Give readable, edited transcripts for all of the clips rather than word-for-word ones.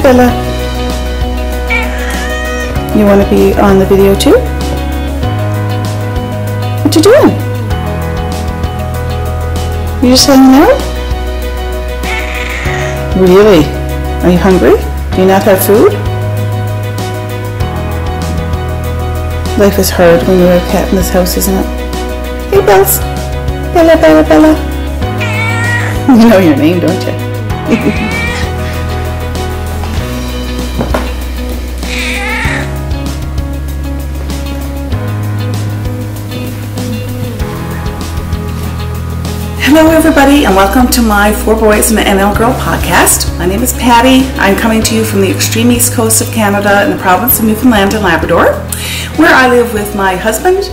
Hi, Bella. You want to be on the video too? What you doing? You just hanging out? Really? Are you hungry? Do you not have food? Life is hard when you're a cat in this house, isn't it? Hey, Bells. Bella, Bella, Bella. You know your name, don't you? Hello everybody, and welcome to my 4 Boys and an NL Girl podcast. My name is Patty. I'm coming to you from the extreme east coast of Canada in the province of Newfoundland and Labrador, where I live with my husband,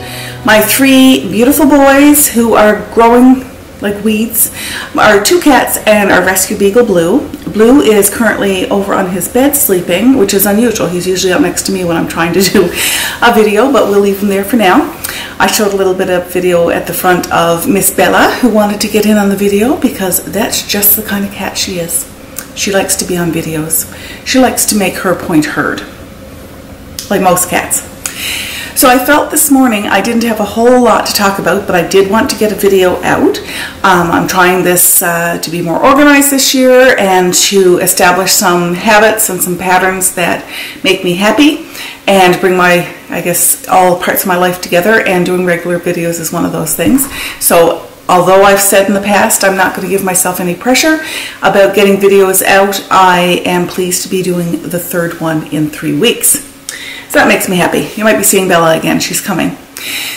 my 3 beautiful boys who are growing like weeds, our 2 cats, and our rescue beagle Blue. Blue is currently over on his bed sleeping, which is unusual. He's usually up next to me when I'm trying to do a video, but we'll leave him there for now. I showed a little bit of video at the front of Miss Bella, who wanted to get in on the video because that's just the kind of cat she is. She likes to be on videos. She likes to make her point heard, like most cats. So I felt this morning I didn't have a whole lot to talk about, but I did want to get a video out. I'm trying this to be more organized this year and to establish some habits and some patterns that make me happy and bring my, I guess, all parts of my life together, and doing regular videos is one of those things. So although I've said in the past I'm not going to give myself any pressure about getting videos out, I am pleased to be doing the 3rd one in 3 weeks. So that makes me happy. You might be seeing Bella again. She's coming.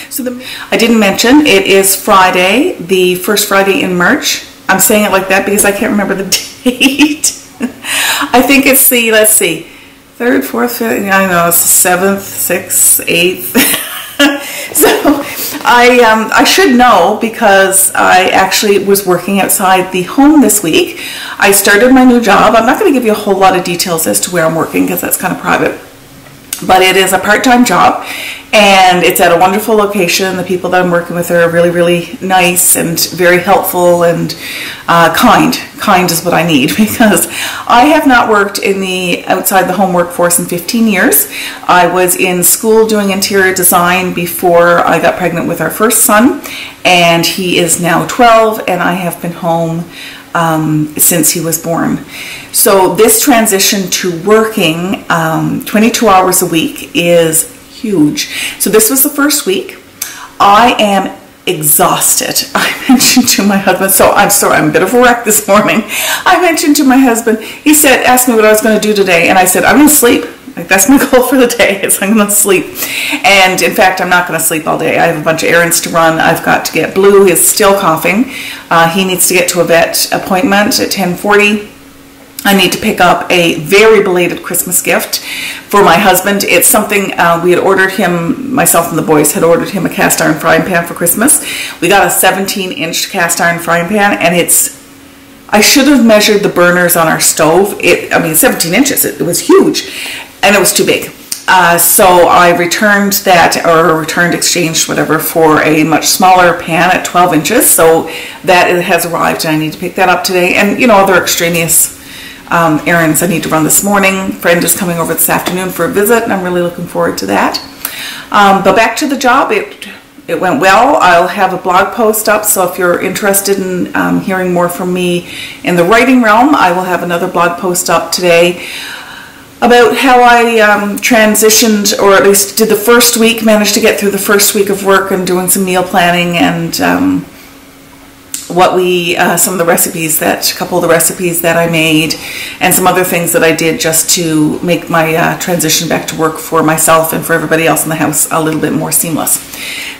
So I didn't mention it is Friday, the first Friday in March. I'm saying it like that because I can't remember the date. I think it's the, let's see, 3rd, 4th, 5th, I know it's the 7th, 6th, 8th. So I should know because I actually was working outside the home this week. I started my new job. I'm not going to give you a whole lot of details as to where I'm working because that's kind of private. But it is a part-time job, and it's at a wonderful location. The people that I'm working with are really, really nice and very helpful and kind. Kind is what I need, because I have not worked in the outside the home workforce in 15 years. I was in school doing interior design before I got pregnant with our first son, and he is now 12, and I have been home since he was born. So this transition to working 22 hours a week is huge. So this was the first week. I am exhausted. I mentioned to my husband, so I'm sorry, I'm a bit of a wreck this morning. I mentioned to my husband, he said, asked me what I was going to do today, and I said, I'm going to sleep. Like, that's my goal for the day, is I'm going to sleep. And in fact, I'm not going to sleep all day. I have a bunch of errands to run. I've got to get Blue. He's still coughing. He needs to get to a vet appointment at 10:40. I need to pick up a very belated Christmas gift for my husband. It's something we had ordered him, myself and the boys had ordered him a cast iron frying pan for Christmas. We got a 17-inch cast iron frying pan, and it's, I should have measured the burners on our stove. I mean, 17 inches, it was huge, and it was too big. So I returned that, or exchanged, whatever, for a much smaller pan at 12 inches. So that has arrived, and I need to pick that up today. And, you know, other extraneous errands I need to run this morning. Friend is coming over this afternoon for a visit, and I'm really looking forward to that. But back to the job, it went well. I'll have a blog post up, so if you're interested in hearing more from me in the writing realm, I will have another blog post up today about how I transitioned, or at least did the first week, managed to get through the first week of work and doing some meal planning, and what some of the recipes a couple of the recipes that I made, and some other things that I did just to make my transition back to work for myself and for everybody else in the house a little bit more seamless.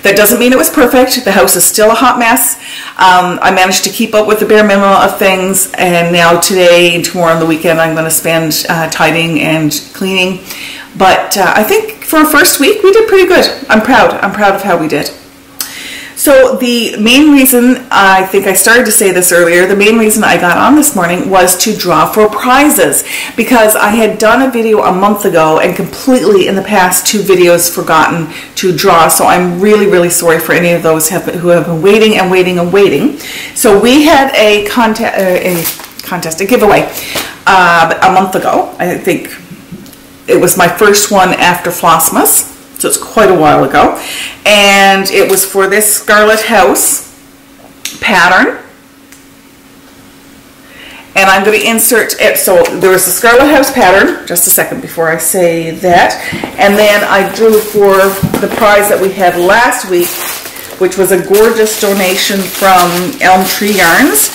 That doesn't mean it was perfect. The house is still a hot mess. I managed to keep up with the bare minimum of things, and now today and tomorrow on the weekend I'm going to spend tidying and cleaning. But I think for a first week we did pretty good. I'm proud of how we did. So the main reason, I think I started to say this earlier, the main reason I got on this morning was to draw for prizes, because I had done a video a month ago and completely in the past 2 videos forgotten to draw. So I'm really, really sorry for any of those who have been waiting and waiting and waiting. So we had a giveaway a month ago. I think it was my first one after Flossmas, so it's quite a while ago. And it was for this Scarlet House pattern. And I'm going to insert it. So there was the Scarlet House pattern, just a second before I say that. And then I drew for the prize that we had last week, which was a gorgeous donation from Elm Tree Yarns,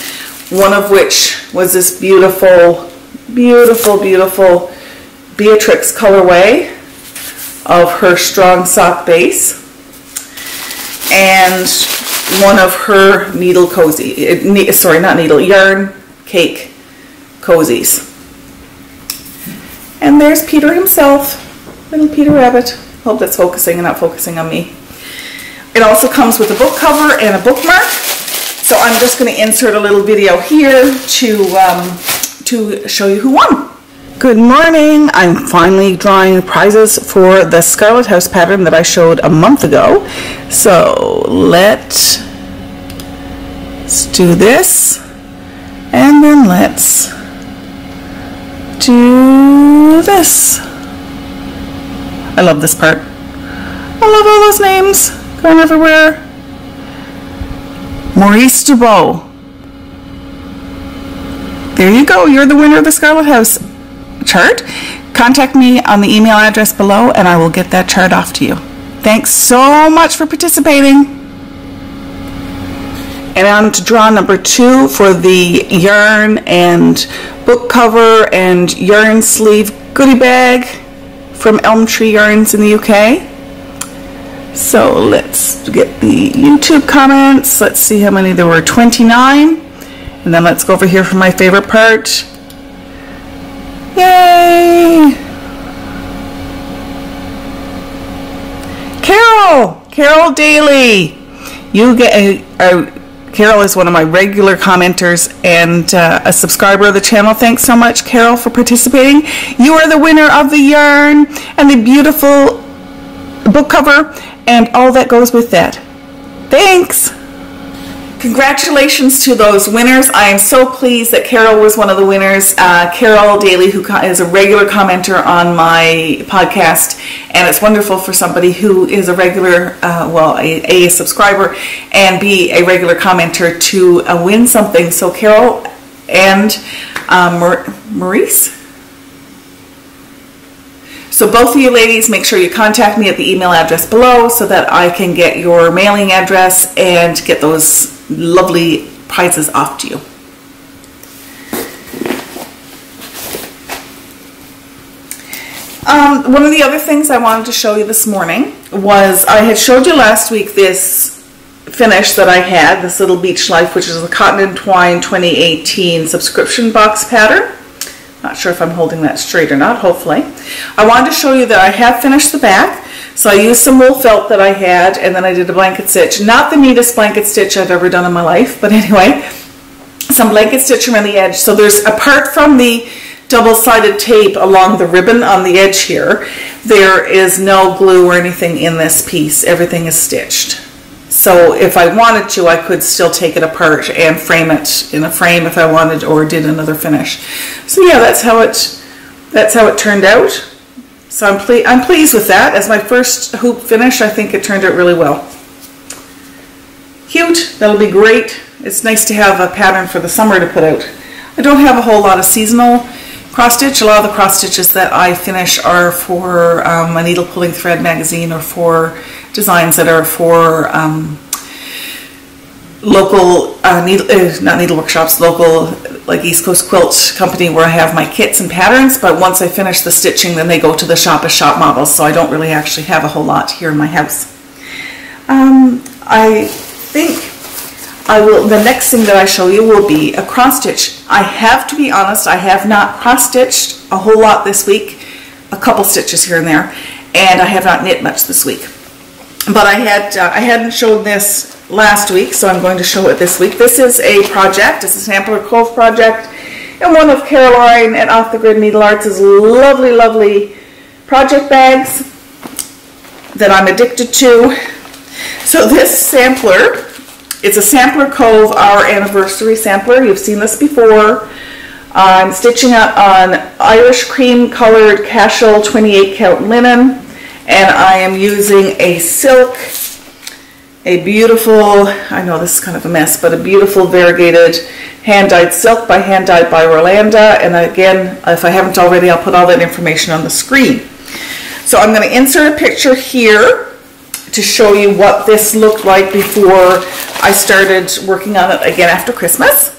one of which was this beautiful, beautiful, beautiful Beatrix colorway of her strong sock base, and one of her needle cozy, sorry, not needle, yarn cake cozies. And there's Peter himself, little Peter Rabbit. Hope that's focusing and not focusing on me. It also comes with a book cover and a bookmark. So I'm just going to insert a little video here to show you who won. Good morning. I'm finally drawing prizes for the Scarlet House pattern that I showed a month ago. So let's do this. And then let's do this. I love this part. I love all those names going everywhere. Maurice Dubois. There you go. You're the winner of the Scarlet House chart. Contact me on the email address below and I will get that chart off to you. Thanks so much for participating. And on to draw number 2 for the yarn and book cover and yarn sleeve goodie bag from Elm Tree Yarns in the UK. So let's get the YouTube comments. Let's see how many there were. 29. And then let's go over here for my favorite part. Yay! Carol Daly. You get a Carol is one of my regular commenters and a subscriber of the channel. Thanks so much, Carol, for participating. You are the winner of the yarn and the beautiful book cover and all that goes with that. Thanks! Congratulations to those winners. I am so pleased that Carol was one of the winners. Carol Daly, who is a regular commenter on my podcast, and it's wonderful for somebody who is a regular, a subscriber and be a regular commenter to win something. So Carol and Maurice. So both of you ladies, make sure you contact me at the email address below so that I can get your mailing address and get those lovely prizes off to you. One of the other things I wanted to show you this morning was I had showed you last week this finish that I had, this little Beach Life, which is the Cotton and Twine 2018 subscription box pattern. Not sure if I'm holding that straight or not, hopefully. I wanted to show you that I have finished the back. So I used some wool felt that I had, and then I did a blanket stitch. Not the neatest blanket stitch I've ever done in my life, but anyway, some blanket stitch around the edge. So there's, apart from the double-sided tape along the ribbon on the edge here, there is no glue or anything in this piece. Everything is stitched. So if I wanted to, I could still take it apart and frame it in a frame if I wanted, or did another finish. So yeah, that's how it turned out. So I'm pleased with that. As my first hoop finish, I think it turned out really well. Cute. That'll be great. It's nice to have a pattern for the summer to put out. I don't have a whole lot of seasonal cross stitch. A lot of the cross stitches that I finish are for a needle pulling thread magazine, or for designs that are for local not needle workshops, local like East Coast Quilt Company, where I have my kits and patterns. But once I finish the stitching, then they go to the shop as shop models, so I don't really actually have a whole lot here in my house. I think the next thing that I show you will be a cross stitch. I have to be honest, I have not cross stitched a whole lot this week, a couple stitches here and there, and I have not knit much this week. But I hadn't showed this last week, so I'm going to show it this week. This is a project. It's a Sampler Cove project, and one of Caroline at Off the Grid Needle Arts' lovely, lovely project bags that I'm addicted to. So this sampler, it's a Sampler Cove Our Anniversary sampler. You've seen this before. I'm stitching up on Irish cream colored casual 28 count linen, and I am using a silk, a beautiful, I know this is kind of a mess, but a beautiful variegated hand-dyed silk by Hand Dyed by Rolanda. And again, if I haven't already, I'll put all that information on the screen. So I'm going to insert a picture here to show you what this looked like before I started working on it again after Christmas.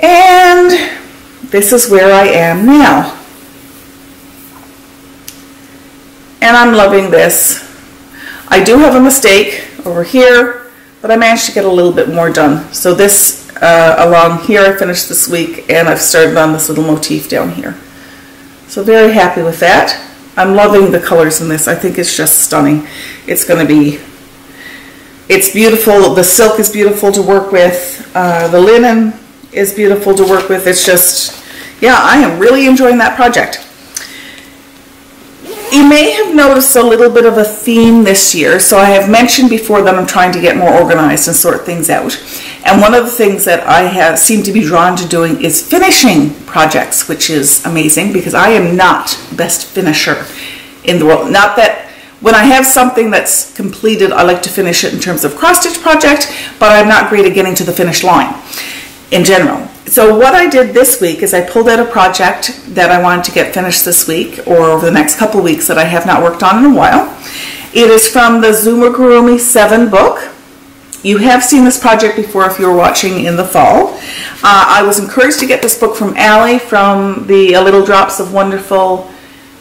And this is where I am now. And I'm loving this. I do have a mistake over here, but I managed to get a little bit more done. So this along here I finished this week, and I've started on this little motif down here. So very happy with that. I'm loving the colors in this. I think it's just stunning. It's going to be, it's beautiful. The silk is beautiful to work with. The linen is beautiful to work with. It's just, yeah, I am really enjoying that project. You may have noticed a little bit of a theme this year. So I have mentioned before that I'm trying to get more organized and sort things out. And one of the things that I have seemed to be drawn to doing is finishing projects, which is amazing because I am not the best finisher in the world. Not that when I have something that's completed, I like to finish it in terms of cross-stitch project, but I'm not great at getting to the finish line in general. So what I did this week is I pulled out a project that I wanted to get finished this week or over the next couple weeks that I have not worked on in a while. It is from the Zumagurumi 7 book. You have seen this project before if you were watching in the fall. I was encouraged to get this book from Allie from the A Little Drops of Wonderful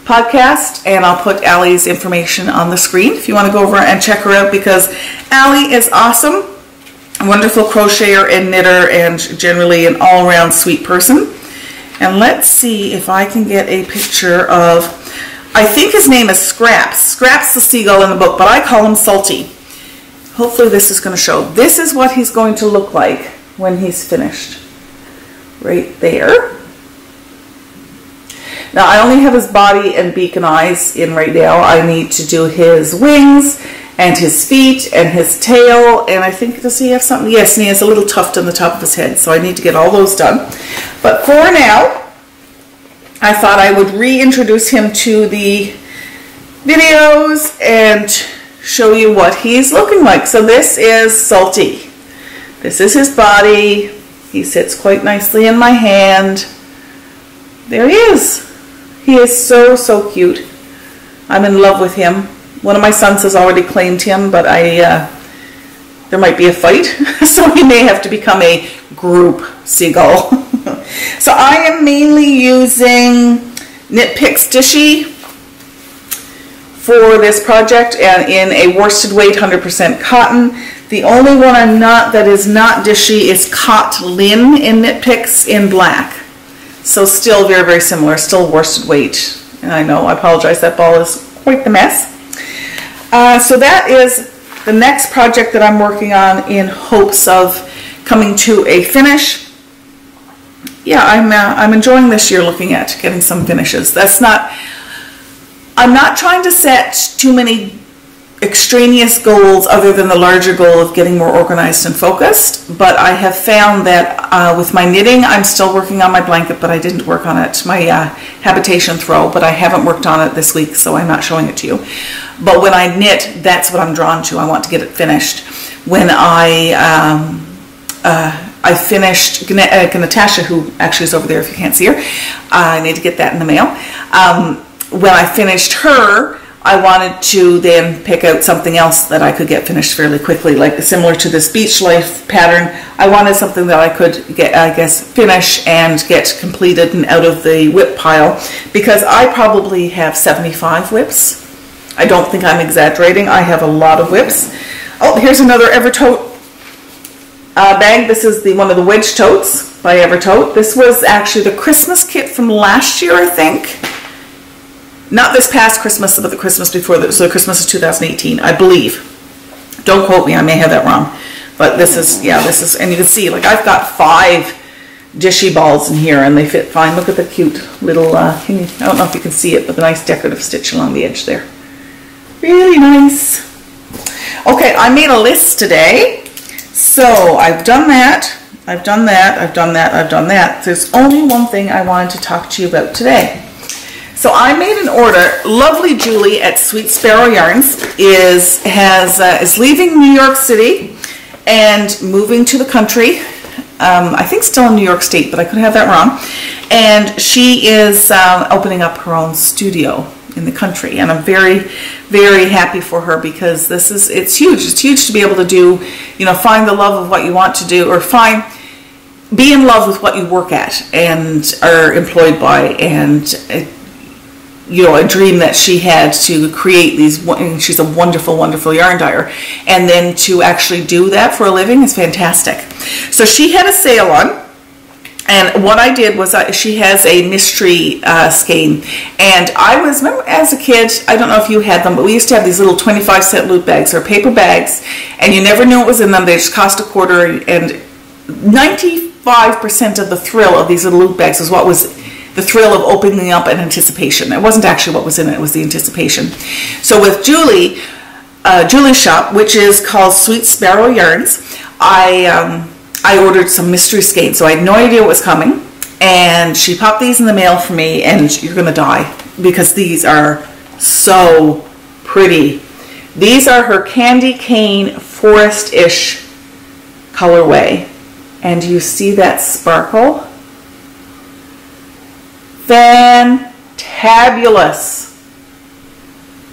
podcast, and I'll put Allie's information on the screen if you want to go over and check her out, because Allie is awesome. A wonderful crocheter and knitter, and generally an all-around sweet person. And let's see if I can get a picture of, I think his name is Scraps. Scraps the seagull in the book, but I call him Salty. Hopefully this is going to show. This is what he's going to look like when he's finished. Right there. Now I only have his body and beak and eyes in right now. I need to do his wings and his feet and his tail, and I think, does he have something? Yes, and he has a little tuft on the top of his head, so I need to get all those done. But for now, I thought I would reintroduce him to the videos and show you what he's looking like. So this is Salty. This is his body. He sits quite nicely in my hand. There he is. He is so, so cute. I'm in love with him. One of my sons has already claimed him, but there might be a fight, so he may have to become a group seagull. So I am mainly using Knit Picks Dishy for this project, and in a worsted weight 100% cotton. The only one I'm not that is not Dishy is Cot Lin in Knit Picks in black. So still very, very similar, still worsted weight. And I know, I apologize, that ball is quite the mess. So that is the next project that I'm working on in hopes of coming to a finish. Yeah, I'm enjoying this year looking at getting some finishes. I'm not trying to set too many extraneous goals other than the larger goal of getting more organized and focused, but I have found that with my knitting, I'm still working on my blanket, but I didn't work on it, my habitation throw, but I haven't worked on it this week, so I'm not showing it to you. But when I knit, that's what I'm drawn to. I want to get it finished. When I finished Natasha, who actually is over there if you can't see her, I need to get that in the mail. When I finished her, I wanted to then pick out something else that I could get finished fairly quickly, like similar to this beach life pattern. I wanted something that I could get, I guess, finish and get completed and out of the whip pile, because I probably have 75 whips. I don't think I'm exaggerating. I have a lot of whips. Oh, here's another Evertote bag. This is one of the wedge totes by Evertote. This was actually the Christmas kit from last year, I think. Not this past Christmas, but the Christmas before that. So the Christmas of 2018, I believe. Don't quote me, I may have that wrong. But this is, yeah, this is, and you can see, like, I've got 5 Dishy balls in here, and they fit fine. Look at the cute little, I don't know if you can see it, but the nice decorative stitch along the edge there. Really nice. Okay, I made a list today. So I've done that. I've done that. I've done that. I've done that. There's only one thing I wanted to talk to you about today. So I made an order. Lovely Julie at Sweet Sparrow Yarns is leaving New York City and moving to the country. I think still in New York State, but I could have that wrong. And she is opening up her own studio in the country, and I'm very, very happy for her, because it's huge. It's huge to be able to do, you know, find the love of what you want to do, or be in love with what you work at and are employed by, and you know, a dream that she had to create these. She's a wonderful, wonderful yarn dyer, and then to actually do that for a living is fantastic. So she had a sale on, and what I did was she has a mystery skein, and remember as a kid, I don't know if you had them, but we used to have these little 25-cent loot bags or paper bags, and you never knew what was in them. They just cost $0.25, and 95% of the thrill of these little loot bags was what was the thrill of opening up and anticipation. It wasn't actually what was in it, it was the anticipation. So with Julie's shop, which is called Sweet Sparrow Yarns, I ordered some mystery skeins. So I had no idea what was coming, and she popped these in the mail for me, and you're gonna die because these are so pretty. These are her candy cane forest-ish colorway, and you see that sparkle? Fantabulous.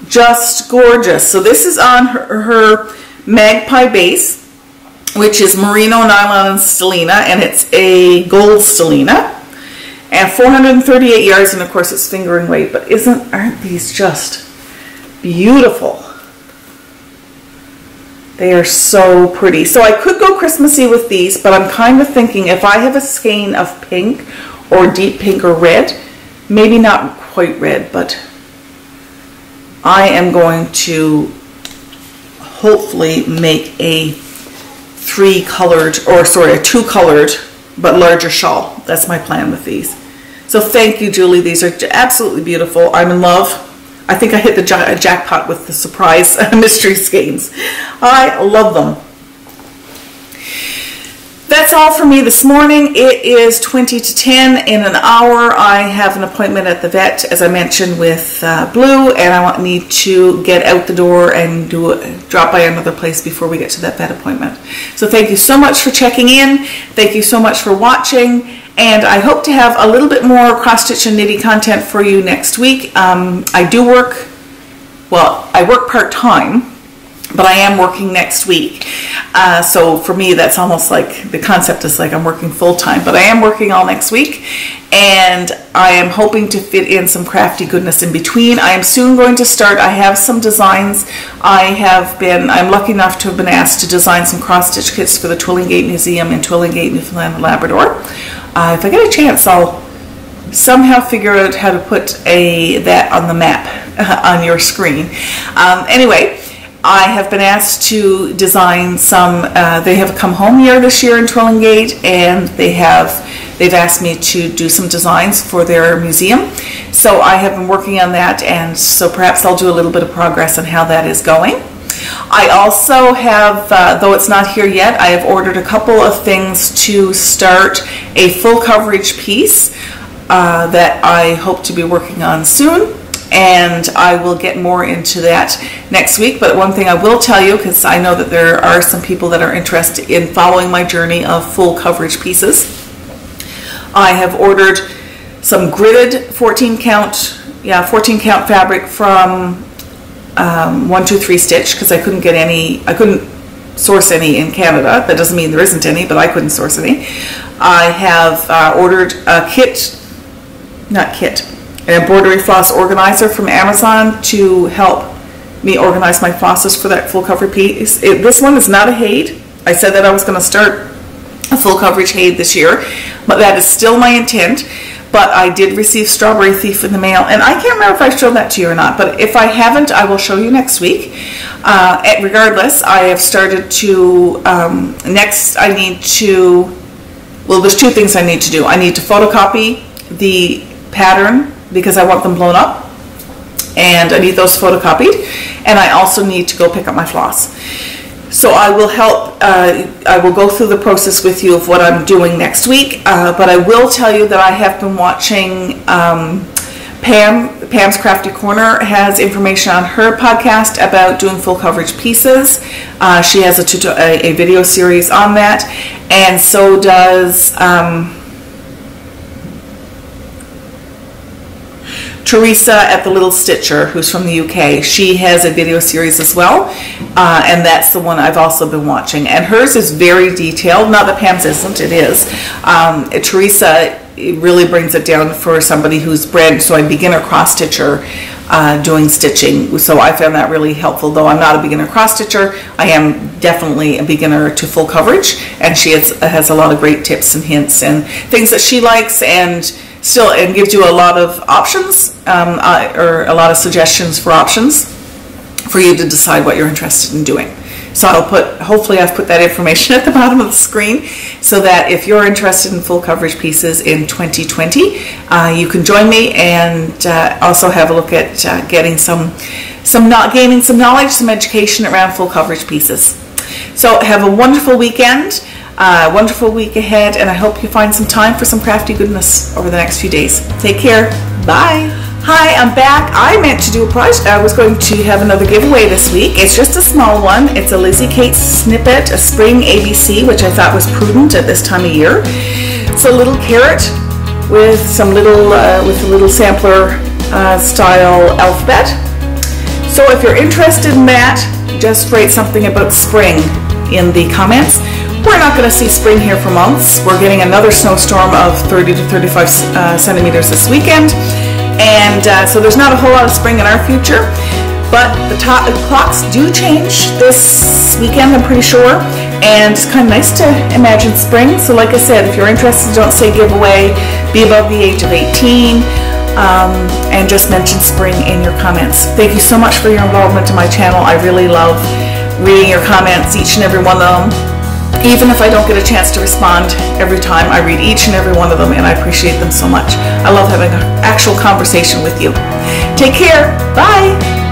Just gorgeous. So this is on her magpie base, which is merino, nylon, and stellina, and it's a gold stellina, and 438 yards, and of course it's finger and weight. But aren't these just beautiful? They are so pretty. So I could go Christmassy with these, but I'm kind of thinking if I have a skein of pink or deep pink or red, maybe not quite red, but I am going to hopefully make a two-colored but larger shawl. That's my plan with these. So thank you, Julie. These are absolutely beautiful. I'm in love. I think I hit the jackpot with the surprise mystery skeins. I love them. That's all for me this morning. It is 20 to 10. In an hour, I have an appointment at the vet, as I mentioned, with Blue, and I need to get out the door and drop by another place before we get to that vet appointment. So thank you so much for checking in. Thank you so much for watching, and I hope to have a little bit more cross-stitch and knitting content for you next week. I work part-time, but I am working next week. So for me, that's almost like, the concept is like I'm working full-time, but I am working all next week, and I am hoping to fit in some crafty goodness in between. I am soon going to start. I have some designs. I'm lucky enough to have been asked to design some cross-stitch kits for the Twillingate Museum in Twillingate, Newfoundland and Labrador. If I get a chance, I'll somehow figure out how to put that on the map on your screen. Anyway, I have been asked to design some, they have a come home year this year in Twillingate, and they've asked me to do some designs for their museum. So I have been working on that, and so perhaps I'll do a little bit of progress on how that is going. I also have, though it's not here yet, I have ordered a couple of things to start a full coverage piece that I hope to be working on soon. And I will get more into that next week. But one thing I will tell you, because I know that there are some people that are interested in following my journey of full coverage pieces, I have ordered some gridded 14 count fabric from 123 Stitch, because I couldn't source any in Canada. That doesn't mean there isn't any, but I couldn't source any. I have ordered a an embroidery floss organizer from Amazon to help me organize my flosses for that full cover piece. This one is not a Haid. I said that I was going to start a full coverage Haid this year, but that is still my intent. But I did receive Strawberry Thief in the mail, and I can't remember if I showed that to you or not, but if I haven't, I will show you next week. Regardless, I have started to, next I need to, well, there's two things I need to do. I need to photocopy the pattern, because I want them blown up, and I need those photocopied, and I also need to go pick up my floss. So I will help, I will go through the process with you of what I'm doing next week, but I will tell you that I have been watching Pam's Crafty Corner has information on her podcast about doing full coverage pieces. She has a video series on that, and so does Teresa at the Little Stitcher, who's from the UK. She has a video series as well, and that's the one I've also been watching. And hers is very detailed. Not that Pam's isn't, it is. Teresa, it really brings it down for somebody who's so I'm beginner cross stitcher doing stitching. So I found that really helpful. Though I'm not a beginner cross stitcher, I am definitely a beginner to full coverage, and she has a lot of great tips and hints and things that she likes, and gives you a lot of options, or a lot of suggestions for options for you to decide what you're interested in doing. So hopefully I've put that information at the bottom of the screen, so that if you're interested in full coverage pieces in 2020, you can join me and also have a look at gaining some knowledge, some education around full coverage pieces. So have a wonderful weekend. Wonderful week ahead, and I hope you find some time for some crafty goodness over the next few days. Take care. Bye. Hi, I'm back. I meant to do a project. I was going to have another giveaway this week. It's just a small one. It's a Lizzie Kate snippet, a spring ABC, which I thought was prudent at this time of year. It's a little carrot with some little with a little sampler style alphabet. So if you're interested in that, just write something about spring in the comments. We're not going to see spring here for months. We're getting another snowstorm of 30 to 35 centimeters this weekend, and so there's not a whole lot of spring in our future, but the clocks do change this weekend, I'm pretty sure, and it's kind of nice to imagine spring. So like I said, if you're interested, don't say giveaway, be above the age of 18, and just mention spring in your comments. Thank you so much for your involvement in my channel. I really love reading your comments, each and every one of them. Even if I don't get a chance to respond every time, I read each and every one of them, and I appreciate them so much. I love having an actual conversation with you. Take care. Bye.